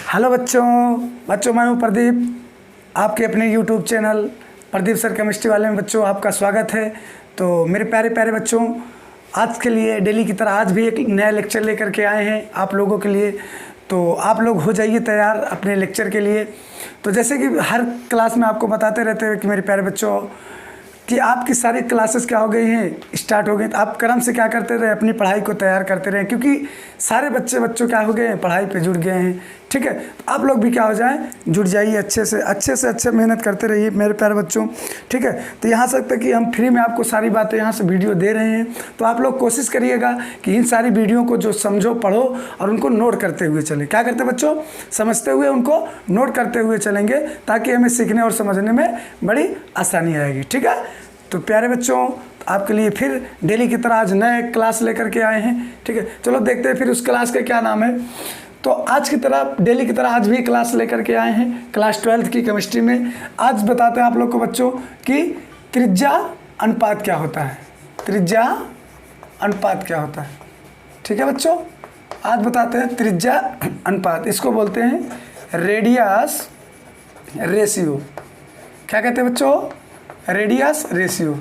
Hello बच्चों मैं हूं प्रदीप, आपके अपने YouTube channel Pradeep sir chemistry वाले में बच्चों आपका स्वागत है। तो मेरे प्यारे प्यारे बच्चों, आज के लिए डेली की तरह आज भी एक नया लेक्चर लेकर के आए हैं आप लोगों के लिए। तो आप लोग हो जाइए तैयार अपने लेक्चर के लिए। तो जैसे कि हर क्लास में आपको बताते रहते हैं कि मेरे प्यारे बच्चों कि आपकी सारी क्लासेस क्या हो गई हैं, स्टार्ट हो गई। तो आप क्रम से क्या करते रहे, अपनी पढ़ाई को तैयार करते रहे, क्योंकि सारे बच्चों क्या हो गए हैं, पढ़ाई पे जुड़ गए हैं। ठीक है, तो आप लोग भी क्या हो जाएं, जुड़ जाइए, अच्छे से अच्छे मेहनत करते रहिए मेरे प्यारे बच्चों। ठीक है, तो यहाँ से तक कि हम फ्री में आपको सारी बातें यहाँ से वीडियो दे रहे हैं। तो आप लोग कोशिश करिएगा कि इन सारी वीडियो को जो समझो, पढ़ो और उनको नोट करते हुए चलें। क्या करते बच्चों, समझते हुए उनको नोट करते हुए चलेंगे, ताकि हमें सीखने और समझने में बड़ी आसानी आएगी। ठीक है, तो प्यारे बच्चों आपके लिए फिर डेली की तरह आज नए क्लास लेकर के आए हैं। ठीक है, चलो देखते हैं फिर उस क्लास का क्या नाम है। तो आज की तरह डेली की तरह आज भी क्लास लेकर के आए हैं, क्लास 12th की केमिस्ट्री में। आज बताते हैं आप लोग को बच्चों कि त्रिज्या अनुपात क्या होता है। त्रिज्या अनुपात क्या होता है, ठीक है बच्चों, आज बताते हैं त्रिज्या अनुपात। इसको बोलते हैं रेडियस रेशियो। क्या कहते हैं बच्चों, रेडियस रेशियो,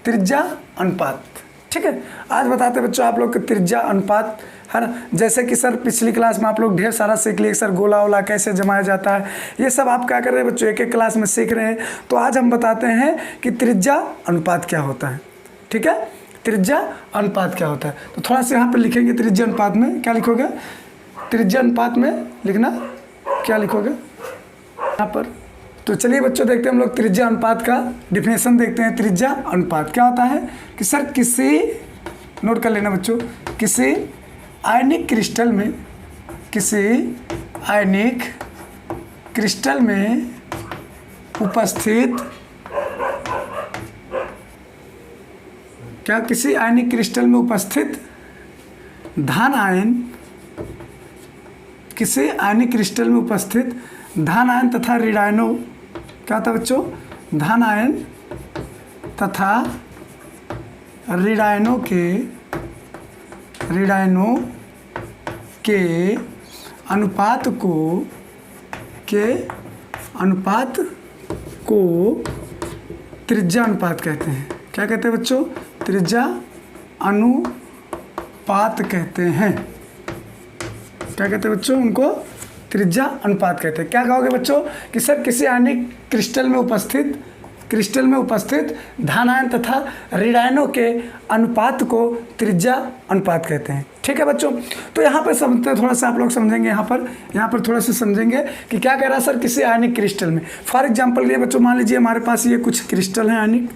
त्रिज्या अनुपात। ठीक है, आज बताते हैं बच्चों आप लोग को त्रिज्या अनुपात है ना। जैसे कि सर पिछली क्लास में आप लोग ढेर सारा सीख लिए, सर गोला वोला कैसे जमाया जाता है, ये सब आप क्या कर रहे हैं बच्चों, एक एक क्लास में सीख रहे हैं। तो आज हम बताते हैं कि त्रिज्या अनुपात क्या होता है। ठीक है, त्रिज्या अनुपात क्या होता है। तो थोड़ा सा यहाँ पर लिखेंगे त्रिज्या अनुपात में, क्या लिखोगे, त्रिज्या अनुपात में लिखना क्या लिखोगे यहाँ पर। तो चलिए बच्चों देखते हैं हम लोग त्रिज्या अनुपात का डिफिनेशन देखते हैं। त्रिज्या अनुपात क्या होता है कि सर किसी, नोट कर लेना बच्चों, किसी आयनिक क्रिस्टल में, किसी आयनिक क्रिस्टल में उपस्थित, क्या किसी आयनिक क्रिस्टल में उपस्थित धन आयन, किसी आयनिक क्रिस्टल में उपस्थित धन आयन तथा ऋणायनों, क्या था बच्चों, धन आयन तथा ऋणायनों के अनुपात को त्रिज्या अनुपात कहते हैं। क्या कहते हैं बच्चों, त्रिज्या अनुपात कहते हैं। क्या कहते हैं बच्चों, उनको त्रिज्या अनुपात कहते हैं। क्या कहोगे बच्चों कि सर किसी आयनिक क्रिस्टल में उपस्थित धन आयन तथा ऋणायनों के अनुपात को त्रिज्या अनुपात कहते हैं। ठीक है बच्चों, तो यहाँ पर समझते हैं, थोड़ा सा आप लोग समझेंगे यहाँ पर थोड़ा सा समझेंगे कि क्या कह रहा है सर किसी आयनिक क्रिस्टल में। फॉर एग्जाम्पल ये बच्चों मान लीजिए हमारे पास ये कुछ क्रिस्टल हैं आयनिक।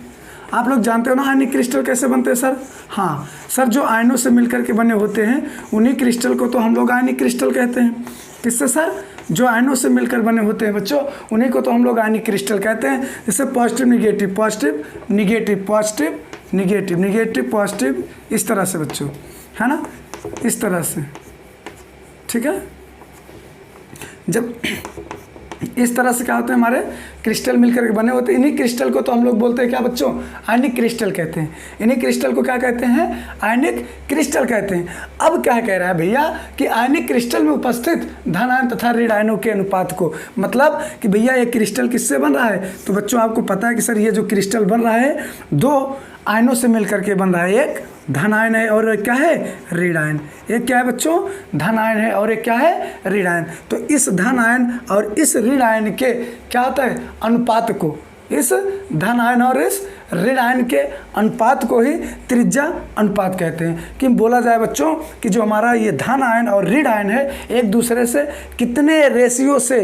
आप लोग जानते हो ना आयनिक क्रिस्टल कैसे बनते हैं सर। हाँ सर, जो आयनों से मिलकर के बने होते हैं उन्हीं क्रिस्टल को तो हम लोग आयनिक क्रिस्टल कहते हैं। किससे सर, जो आयनों से मिलकर बने होते हैं बच्चों उन्हीं को तो हम लोग आयनिक क्रिस्टल कहते हैं। जैसे positive negative, positive negative, positive negative, negative positive, इस तरह से बच्चों, है ना, इस तरह से। ठीक है, जब इस तरह से क्या होते हैं हमारे क्रिस्टल मिलकर के बने होते हैं, इन्हीं क्रिस्टल को तो हम लोग बोलते हैं क्या बच्चों, आयनिक क्रिस्टल कहते हैं। इन्हीं क्रिस्टल को क्या कहते हैं, आयनिक क्रिस्टल कहते हैं। अब क्या कह रहा है भैया कि आयनिक क्रिस्टल में उपस्थित धन आयन तथा ऋण आयनों के अनुपात को, मतलब कि भैया ये क्रिस्टल किससे बन रहा है। तो बच्चों आपको पता है कि सर ये जो क्रिस्टल बन रहा है दो आयनों से मिलकर के बन रहा है, एक धन आयन है और एक क्या है, ऋण आयन। एक क्या है बच्चों, धन आयन है और एक क्या है, ऋण आयन। तो इस धन आयन और इस ऋण आयन के क्या होता है, अनुपात को, इस धन आयन और इस ऋण आयन के अनुपात को ही त्रिज्या अनुपात कहते हैं। कि बोला जाए बच्चों कि जो हमारा ये धन आयन और ऋण आयन है एक दूसरे से कितने रेशियो से,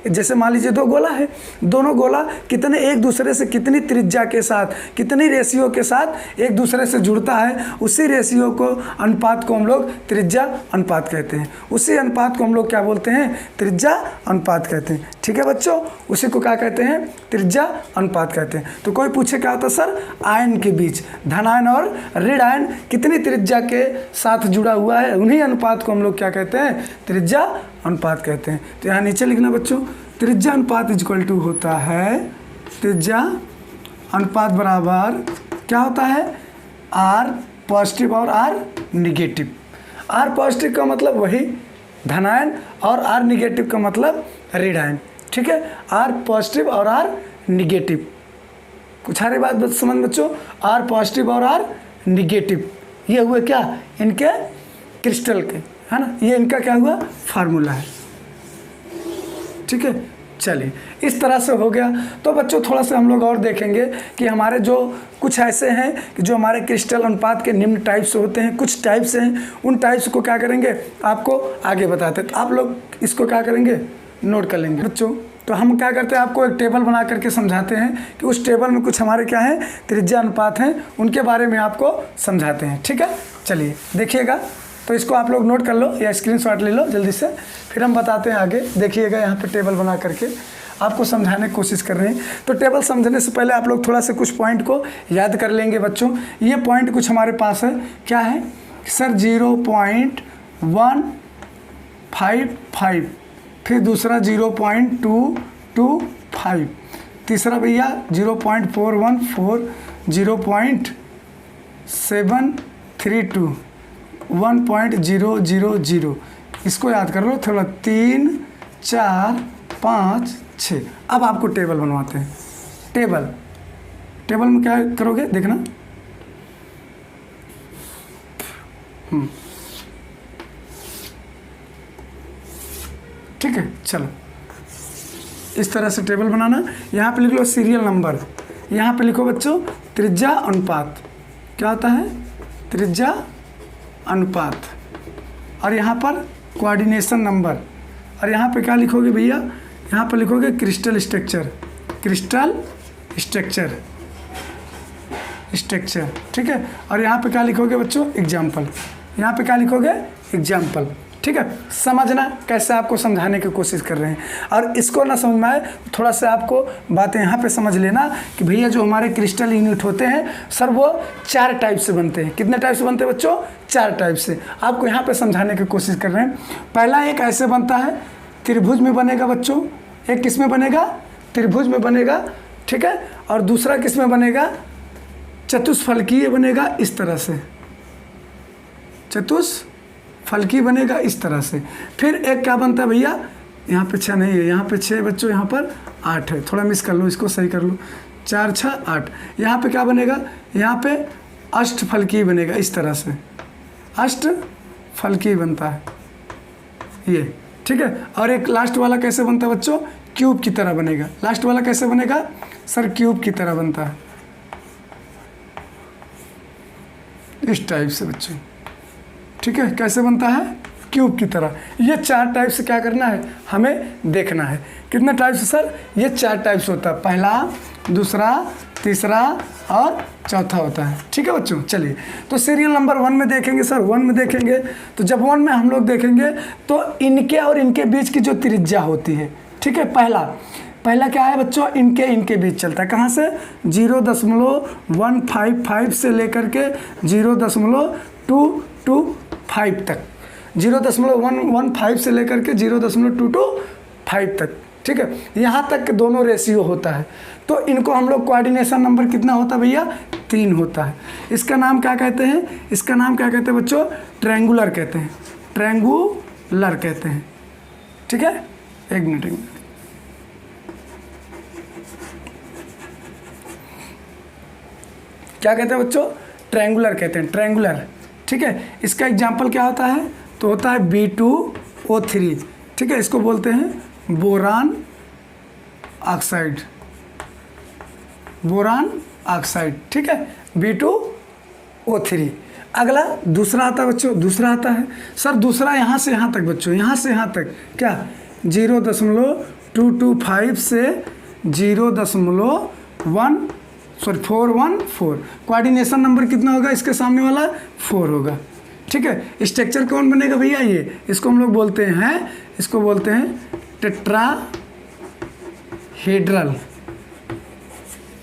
जैसे मान लीजिए दो गोला है, दोनों गोला कितने एक दूसरे से कितनी त्रिज्या के साथ, कितनी रेशियो के साथ एक दूसरे से जुड़ता है, उसी रेशियो को, अनुपात को हम लोग त्रिज्या अनुपात कहते हैं। उसी अनुपात को हम लोग क्या बोलते हैं, त्रिज्या अनुपात कहते हैं। ठीक है बच्चों, उसी को क्या कहते हैं, त्रिज्या अनुपात कहते हैं। तो कोई पूछे क्या होता सर, आयन के बीच धन आयन और ऋण आयन कितनी त्रिज्या के साथ जुड़ा हुआ है, उन्हीं अनुपात को हम लोग क्या कहते हैं, त्रिज्या अनुपात कहते हैं। तो यहाँ नीचे लिखना बच्चों, त्रिज्या अनुपात इक्वल टू होता है, त्रिज्या अनुपात बराबर क्या होता है, आर पॉजिटिव और आर निगेटिव। आर पॉजिटिव का मतलब वही धनायन और R निगेटिव का मतलब ऋण आयन। ठीक है, R पॉजिटिव और R निगेटिव। कुछ सारी बात समझ बच्चों, R पॉजिटिव और R निगेटिव, ये हुए क्या इनके क्रिस्टल के, है ना, ये इनका क्या हुआ फार्मूला है। ठीक है, चलिए इस तरह से हो गया। तो बच्चों थोड़ा सा हम लोग और देखेंगे कि हमारे जो कुछ ऐसे हैं कि जो हमारे क्रिस्टल अनुपात के निम्न टाइप्स होते हैं, कुछ टाइप्स हैं, उन टाइप्स को क्या करेंगे आपको आगे बताते हैं। तो आप लोग इसको क्या करेंगे नोट कर लेंगे बच्चों। तो हम क्या करते हैं आपको एक टेबल बना करके समझाते हैं कि उस टेबल में कुछ हमारे क्या है त्रिज्या अनुपात हैं, उनके बारे में आपको समझाते हैं। ठीक है, चलिए देखिएगा। तो इसको आप लोग नोट कर लो या स्क्रीनशॉट ले लो जल्दी से, फिर हम बताते हैं आगे। देखिएगा यहाँ पे टेबल बना करके आपको समझाने की कोशिश कर रहे हैं। तो टेबल समझने से पहले आप लोग थोड़ा सा कुछ पॉइंट को याद कर लेंगे बच्चों। ये पॉइंट कुछ हमारे पास है, क्या है सर 0.155, फिर दूसरा 0.225, तीसरा भैया 0.414, 0.732, 1.000। इसको याद कर लो थोड़ा, 3 4 5 6। अब आपको टेबल बनवाते हैं। टेबल में क्या करोगे देखना। ठीक है, चलो इस तरह से टेबल बनाना। यहाँ पे लिख लो सीरियल नंबर, यहाँ पे लिखो बच्चों त्रिज्या अनुपात। क्या होता है त्रिज्या अनुपात, और यहाँ पर कोऑर्डिनेशन नंबर, और यहाँ पे क्या लिखोगे भैया, यहाँ पे लिखोगे क्रिस्टल स्ट्रक्चर। ठीक है, और यहाँ पे क्या लिखोगे बच्चों एग्जाम्पल। यहाँ पे क्या लिखोगे एग्जाम्पल। ठीक है, समझना कैसे आपको समझाने की कोशिश कर रहे हैं। और इसको ना समझ में आए थोड़ा सा आपको बातें यहाँ पे समझ लेना कि भैया जो हमारे क्रिस्टल यूनिट होते हैं सर वो 4 टाइप से बनते हैं। कितने टाइप से बनते हैं बच्चों 4 टाइप से। आपको यहाँ पे समझाने की कोशिश कर रहे हैं। पहला एक ऐसे बनता है त्रिभुज में बनेगा बच्चों, एक किस में बनेगा त्रिभुज में बनेगा। ठीक है, और दूसरा किस में बनेगा चतुष्फलकीय बनेगा, इस तरह से चतुष्फलकीय बनेगा इस तरह से। फिर एक क्या बनता है भैया, यहाँ पे 6 नहीं है, यहाँ पे 6 बच्चों, यहाँ पर 8 है, थोड़ा मिस कर लो, इसको सही कर लो, 4 6 8। यहाँ पे क्या बनेगा, यहाँ पे अष्टफलकीय बनेगा इस तरह से, अष्टफलकीय बनता है ये। ठीक है, और एक लास्ट वाला कैसे बनता है बच्चों क्यूब की तरह बनेगा। लास्ट वाला कैसे बनेगा सर क्यूब की तरह बनता है, इस टाइप से बच्चों। ठीक है, कैसे बनता है क्यूब की तरह। ये 4 टाइप से क्या करना है हमें देखना है। कितने टाइप से सर, ये 4 टाइप से होता है, पहला दूसरा तीसरा और चौथा होता है। ठीक है बच्चों, चलिए तो सीरियल नंबर 1 में देखेंगे सर। 1 में देखेंगे तो जब 1 में हम लोग देखेंगे तो इनके और इनके बीच की जो त्रिज्या होती है। ठीक है, पहला क्या है बच्चों, इनके बीच चलता है, कहाँ से 0.155 से लेकर के 0.225 तक, 0.115 से लेकर के 0.225 तक। ठीक है, यहाँ तक दोनों रेशियो होता है। तो इनको हम लोग कोऑर्डिनेशन नंबर कितना होता है भैया 3 होता है। इसका नाम क्या कहते हैं, इसका नाम क्या कहते हैं बच्चों ट्रायंगुलर कहते हैं, ट्रायंगुलर कहते हैं। ठीक है, एक मिनट क्या कहते हैं बच्चों ट्रायंगुलर कहते हैं, ट्रायंगुलर। ठीक है, इसका एग्जाम्पल क्या होता है, तो होता है B2O3। ठीक है, इसको बोलते हैं बोरान ऑक्साइड, बोरान ऑक्साइड। ठीक है, B2O3। अगला दूसरा आता है बच्चों, दूसरा आता है सर दूसरा यहाँ से यहाँ तक बच्चों, यहाँ से यहाँ तक क्या 0.225 से 414। कोऑर्डिनेशन नंबर कितना होगा इसके सामने वाला 4 होगा। ठीक है, स्ट्रक्चर कौन बनेगा भैया ये, इसको हम लोग बोलते हैं, इसको बोलते हैं टेट्राहेड्रल,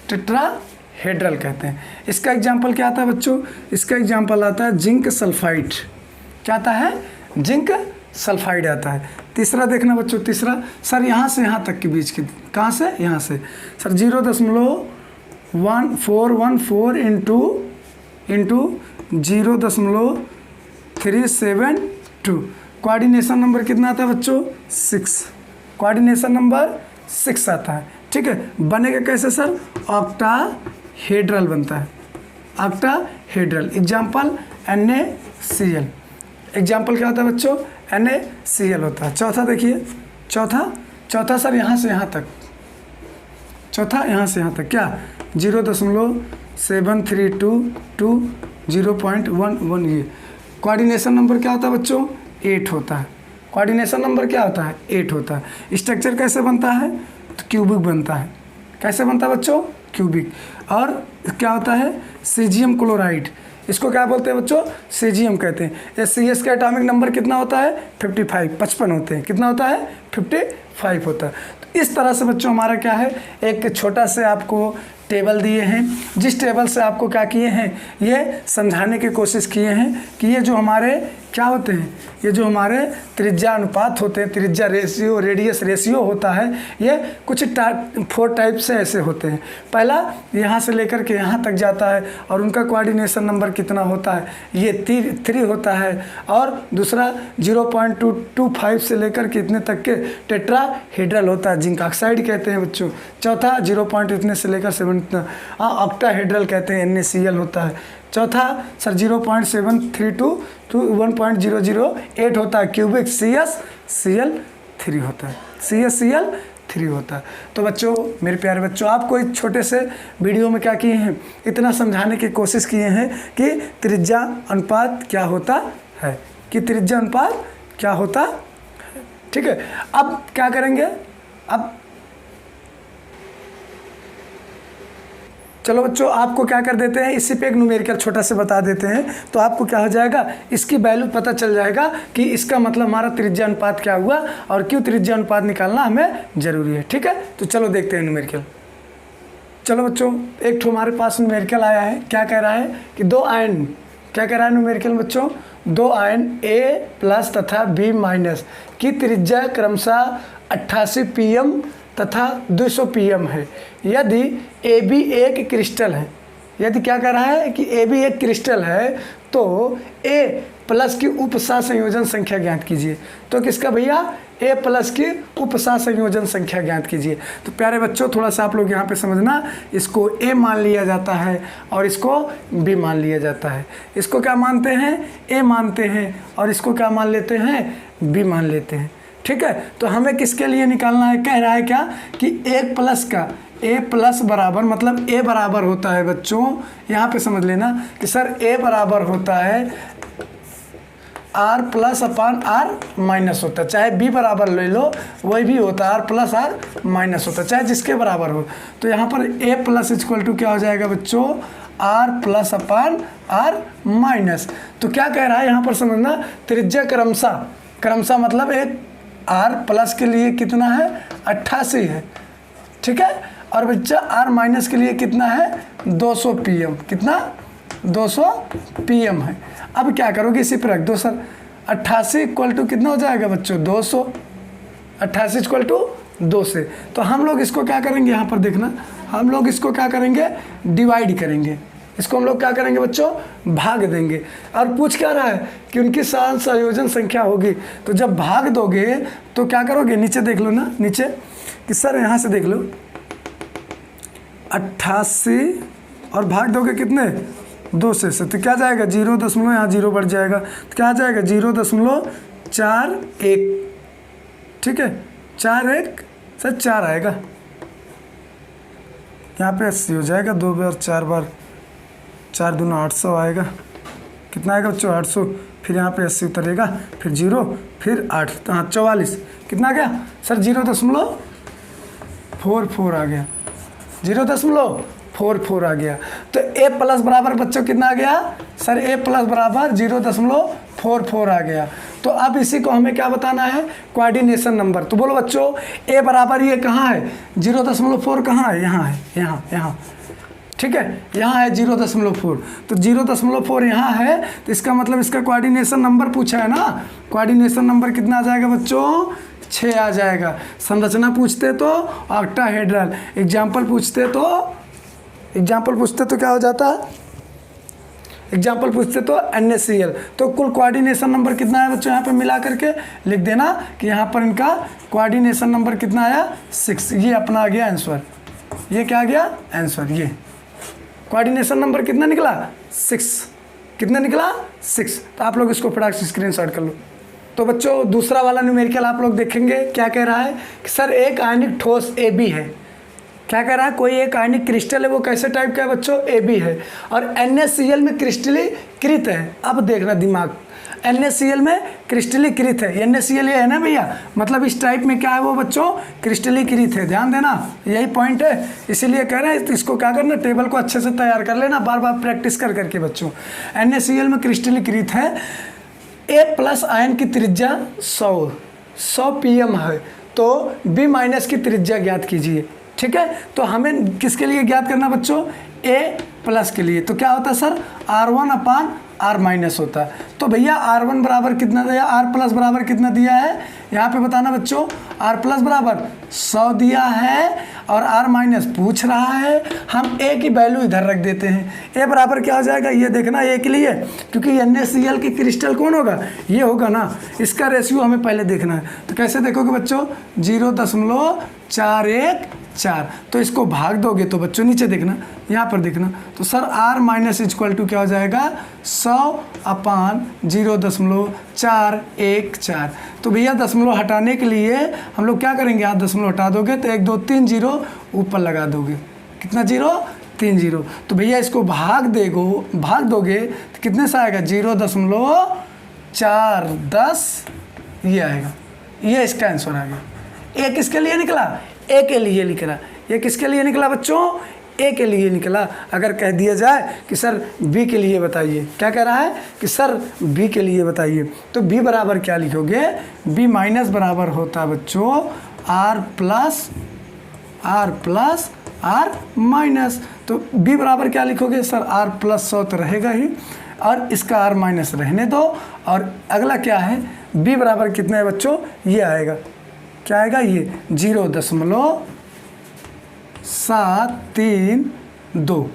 टेट्राहेड्रल कहते हैं। इसका एग्जाम्पल क्या आता है बच्चों, इसका एग्जाम्पल आता है जिंक सल्फाइड। क्या आता है जिंक सल्फाइड आता है। तीसरा देखना बच्चों, तीसरा सर यहाँ से यहाँ तक के बीच की, कहाँ से यहाँ से सर 0.1414 इंटू 0.372, कोऑर्डिनेशन नंबर कितना आता है बच्चों? 6। कोऑर्डिनेशन नंबर 6 आता है। ठीक है, बनेगा कैसे सर? ऑक्टाहेड्रल बनता है, ऑक्टाहेड्रल। Example NaCl। एग्जाम्पल क्या होता है बच्चों? NaCl होता है। चौथा देखिए, चौथा सर यहाँ से यहाँ तक, चौथा यहाँ से यहाँ तक क्या? 0.732 to 0.11। ये कोऑर्डिनेशन नंबर क्या होता है बच्चों? 8 होता है। कोऑर्डिनेशन नंबर क्या होता है? 8 होता है। स्ट्रक्चर कैसे बनता है? तो क्यूबिक बनता है। कैसे बनता है बच्चों? क्यूबिक। और क्या होता है? Caesium chloride. इसको क्या बोलते हैं बच्चों? सीजियम कहते हैं। SCS का एटॉमिक नंबर कितना होता है? 55 होते हैं। कितना होता है? 55 होता है। तो इस तरह से बच्चों हमारा क्या है, एक छोटा से आपको टेबल दिए हैं, जिस टेबल से आपको क्या किए हैं, ये समझाने की कोशिश किए हैं कि ये जो हमारे क्या होते हैं, ये जो हमारे त्रिज्या अनुपात होते हैं, त्रिज्या रेशियो, रेडियस रेशियो होता है, ये कुछ 4 टाइप से ऐसे होते हैं। पहला यहाँ से लेकर के यहाँ तक जाता है और उनका कोऑर्डिनेशन नंबर कितना होता है? ये 3 होता है। और दूसरा 0.225 से लेकर के इतने तक के टेट्राहेड्रल होता है, जिंक ऑक्साइड कहते हैं बच्चों। चौथा 0. इतने से लेकर 7 ऑक्टाहेड्रल कहते हैं, NaCl होता है। चौथा सर 0.732 to 1.008 होता है, क्यूबिक CsCl3 होता है, CsCl3 होता है। तो बच्चों, मेरे प्यारे बच्चों, आपको एक छोटे से वीडियो में क्या किए हैं, इतना समझाने की कोशिश किए हैं कि त्रिज्या अनुपात क्या होता है, कि त्रिज्या अनुपात क्या होता है। ठीक है, अब क्या करेंगे? अब चलो बच्चों, आपको क्या कर देते हैं, इसी पे एक न्यूमेरिकल छोटा से बता देते हैं, तो आपको क्या हो जाएगा, इसकी वैल्यू पता चल जाएगा कि इसका मतलब हमारा त्रिज्या अनुपात क्या हुआ और क्यों त्रिज्या अनुपात निकालना हमें जरूरी है। ठीक है, तो चलो देखते हैं न्यूमेरिकल। चलो बच्चों, एक ठो हमारे पास न्यूमेरिकल आया है। क्या कह रहा है कि 2 आयन, क्या कह रहा है न्यूमेरिकल बच्चों? 2 आयन A+ तथा B- की त्रिज्या क्रमशः 88 pm तथा 200 pm है। यदि AB एक क्रिस्टल है, यदि क्या कह रहा है कि AB एक क्रिस्टल है, तो A+ की उपसंयोजन संख्या ज्ञात कीजिए। तो किसका भैया? A+ की उपसंयोजन संख्या ज्ञात कीजिए। तो प्यारे बच्चों, थोड़ा सा आप लोग यहाँ पे समझना, इसको A मान लिया जाता है और इसको B मान लिया जाता है। इसको क्या मानते हैं? A मानते हैं, और इसको क्या मान लेते हैं? B मान लेते हैं। ठीक है, तो हमें किसके लिए निकालना है? कह रहा है क्या कि A+ का A+ बराबर, मतलब A बराबर होता है बच्चों, यहाँ पे समझ लेना कि सर A बराबर होता है R+/R- होता है, चाहे B बराबर ले लो वही भी होता है, R+R- होता है, चाहे जिसके बराबर हो। तो यहाँ पर A+ इक्वल क्या हो जाएगा बच्चों? R+/R-। तो क्या कह रहा है यहाँ पर समझना, त्रिज्या क्रमशः मतलब एक R+ के लिए कितना है? 88 है। ठीक है, और बच्चा R- के लिए कितना है? 200 pm। कितना? 200 pm है। अब क्या करोगे, इसी पर रख दो सर। 88 इक्वल टू कितना हो जाएगा बच्चों? 200। 88 इक्वल टू 2 से, तो हम लोग इसको क्या करेंगे, यहाँ पर देखना, हम लोग इसको क्या करेंगे? डिवाइड करेंगे। इसको हम लोग क्या करेंगे बच्चों? भाग देंगे। और पूछ क्या रहा है कि उनकी संयोजन संख्या होगी, तो जब भाग दोगे तो क्या करोगे? नीचे देख लो ना, नीचे कि सर यहाँ से देख लो, 88 और भाग दोगे कितने? 2 से, तो क्या जाएगा? 0. यहाँ 0 बढ़ जाएगा, तो क्या आ जाएगा? 0.41। ठीक है, 41 सर 4 आएगा, यहाँ पे 80 हो जाएगा, 2 बार 4 बार 4 दूना 800 आएगा। कितना आएगा बच्चों? 800। फिर यहाँ पे 80 उतरेगा, फिर 0, फिर 8, तो हाँ 44। कितना आ गया सर? 0.44 आ गया, 0.44 आ गया। तो A+ बराबर बच्चों कितना आ गया सर? A+ बराबर 0.44 आ गया। तो अब इसी को हमें क्या बताना है? Coordination number. तो बोलो बच्चों, A बराबर ये कहाँ है? 0.4 कहाँ है? यहाँ है, यहाँ। ठीक है, यहाँ है 0.4, तो 0.4 यहाँ है, तो इसका मतलब इसका कोऑर्डिनेशन नंबर पूछा है ना। कोऑर्डिनेशन नंबर कितना आ जाएगा बच्चों? 6 आ जाएगा। संरचना पूछते तो ऑक्टाहेड्रल, एग्जाम्पल पूछते तो क्या हो जाता? एग्जाम्पल पूछते तो NaCl, तो कुल कोऑर्डिनेशन नंबर कितना है बच्चों, यहाँ पे मिला करके लिख देना कि यहाँ पर इनका कोऑर्डिनेशन नंबर कितना आया 6। ये अपना आ गया आंसर, ये क्या आ गया आंसर, ये कोऑर्डिनेशन नंबर कितना निकला 6, कितना निकला 6। तो आप लोग इसको फटाक से स्क्रीनशॉट कर लो। तो बच्चों दूसरा वाला न्यूमेरिकल आप लोग देखेंगे, क्या कह रहा है कि सर एक आयनिक ठोस AB है, क्या कह रहा है, कोई एक आयनिक क्रिस्टल है, वो कैसे टाइप का है बच्चों, AB है, और NaCl में क्रिस्टलीकृत है। अब देखना दिमाग, NaCl में क्रिस्टलीकृत है, NaCl ये है ना भैया, मतलब इस टाइप में क्या है वो बच्चों, क्रिस्टलीकृत है, ध्यान देना यही पॉइंट है, इसीलिए कह रहे हैं इसको क्या करना, टेबल को अच्छे से तैयार कर लेना, बार बार प्रैक्टिस कर करके बच्चों। NaCl में क्रिस्टलीकृत है, A+ आयन की त्रिज्या 100 pm है, तो B- की त्रिज्या ज्ञात कीजिए, ठीक है। तो हमें किसके लिए ज्ञात करना बच्चों, A+ के लिए, तो क्या होता है सर, R1/R- होता है। तो भैया R1 बराबर कितना दिया, R+ बराबर कितना दिया है, यहाँ पे बताना बच्चों, R+ बराबर 100 दिया है और R- पूछ रहा है, हम A की वैल्यू इधर रख देते हैं। A बराबर क्या हो जाएगा, ये देखना A के लिए, क्योंकि NaCl की क्रिस्टल कौन होगा, ये होगा ना, इसका रेशियो हमें पहले देखना है। तो कैसे देखोगे बच्चों, 0.414, तो इसको भाग दोगे तो बच्चों नीचे देखना, यहाँ पर देखना, तो सर R- इक्वल टू क्या हो जाएगा 100/0.414। तो भैया दशमलव हटाने के लिए हम लोग क्या करेंगे, आप दशमलव हटा दोगे तो 1 2 3 0 ऊपर लगा दोगे, कितना 0 3 0। तो भैया इसको भाग दोगे तो कितने से आएगा, 0.410 ये आएगा, ये इसका आंसर आ गया। ए किसके लिए निकला, ए के लिए निकला, ये किसके लिए निकला बच्चों, ए के लिए निकला। अगर कह दिया जाए कि सर बी के लिए बताइए, क्या कह रहा है कि सर बी के लिए बताइए, तो बी बराबर क्या लिखोगे, B- बराबर होता है बच्चों R+R+R-। तो बी बराबर क्या लिखोगे सर, R+100 तो रहेगा ही, और इसका R- रहने दो, और अगला क्या है, बी बराबर कितने है बच्चों, ये आएगा, क्या आएगा, ये 0.732,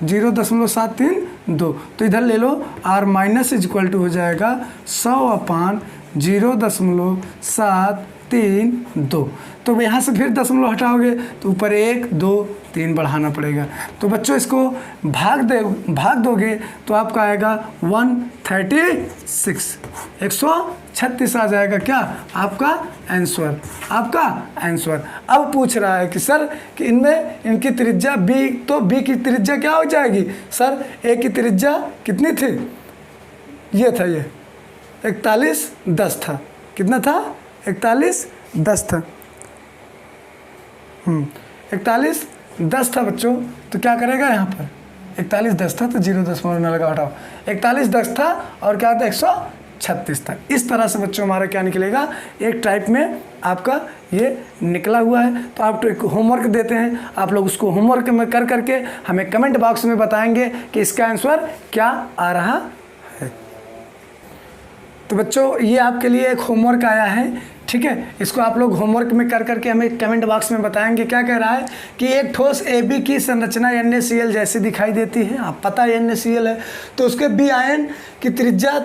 0.732। तो इधर ले लो, R- इक्वल टू हो जाएगा 100/0.732। तो यहाँ से फिर दशमलव हटाओगे तो ऊपर 1 2 3 बढ़ाना पड़ेगा। तो बच्चों इसको भाग दोगे तो आपका आएगा 136, 136 आ जाएगा क्या आपका आंसर। अब पूछ रहा है कि सर कि इनमें इनकी त्रिज्या बी, तो बी की त्रिज्या क्या हो जाएगी सर, ए की त्रिज्या कितनी थी, ये था, ये 4110 था, कितना था 4110 था, 4110 था बच्चों। तो क्या करेगा यहाँ पर 4110 था, तो 0.9 लगा, हटाओ, 4110 था और क्या था 136 था। इस तरह से बच्चों हमारा क्या निकलेगा, एक टाइप में आपका ये निकला हुआ है। तो आप एक होमवर्क देते हैं, आप लोग उसको होमवर्क में कर करके हमें कमेंट बॉक्स में बताएंगे कि इसका आंसर क्या आ रहा है। तो बच्चों ये आपके लिए एक होमवर्क आया है, ठीक है, इसको आप लोग होमवर्क में कर करके हमें कमेंट बॉक्स में बताएंगे। क्या कह रहा है कि एक ठोस AB की संरचना NaCl जैसी दिखाई देती है, आप पता है NaCl है, तो उसके B आयन की त्रिज्या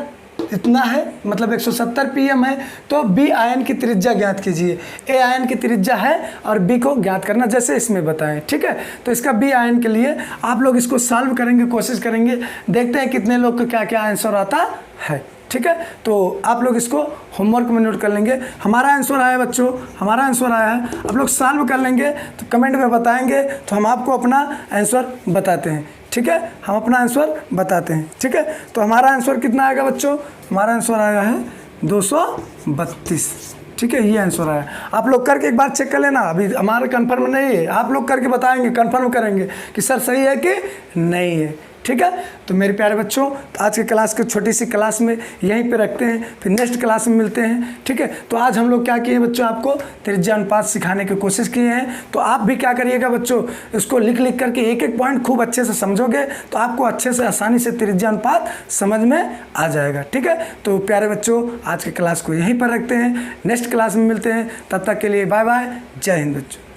इतना है, मतलब 170 pm है, तो B आयन की त्रिज्या ज्ञात कीजिए। A आयन की त्रिज्या है और B को ज्ञात करना, जैसे इसमें बताएं, ठीक है। तो इसका B आयन के लिए आप लोग इसको सॉल्व करेंगे, कोशिश करेंगे, देखते हैं कितने लोग को क्या क्या आंसर आता है, ठीक है। तो आप लोग इसको होमवर्क में नोट कर लेंगे। हमारा आंसर आया बच्चों, हमारा आंसर आया है, आप लोग सॉल्व कर लेंगे तो कमेंट में बताएंगे, तो हम आपको अपना आंसर बताते हैं, ठीक है, हम अपना आंसर बताते हैं, ठीक है। तो हमारा आंसर कितना आएगा बच्चों, हमारा आंसर आया है 232, ठीक है, ये आंसर आया। आप लोग करके एक बार चेक कर लेना, अभी हमारा कंफर्म नहीं है, आप लोग करके बताएंगे, कंफर्म करेंगे कि सर सही है कि नहीं है, ठीक है। तो मेरे प्यारे बच्चों, आज के क्लास के छोटी सी क्लास में यहीं पे रखते हैं, फिर नेक्स्ट क्लास में मिलते हैं, ठीक है। तो आज हम लोग क्या किए बच्चों, आपको त्रिज्या अनुपात सिखाने की कोशिश किए हैं। तो आप भी क्या करिएगा बच्चों, इसको लिख करके एक एक पॉइंट खूब अच्छे से समझोगे तो आपको अच्छे से आसानी से त्रिज्या अनुपात समझ में आ जाएगा, ठीक है। तो प्यारे बच्चों, आज के क्लास को यहीं पर रखते हैं, नेक्स्ट क्लास में मिलते हैं, तब तक के लिए बाय बाय, जय हिंद बच्चों।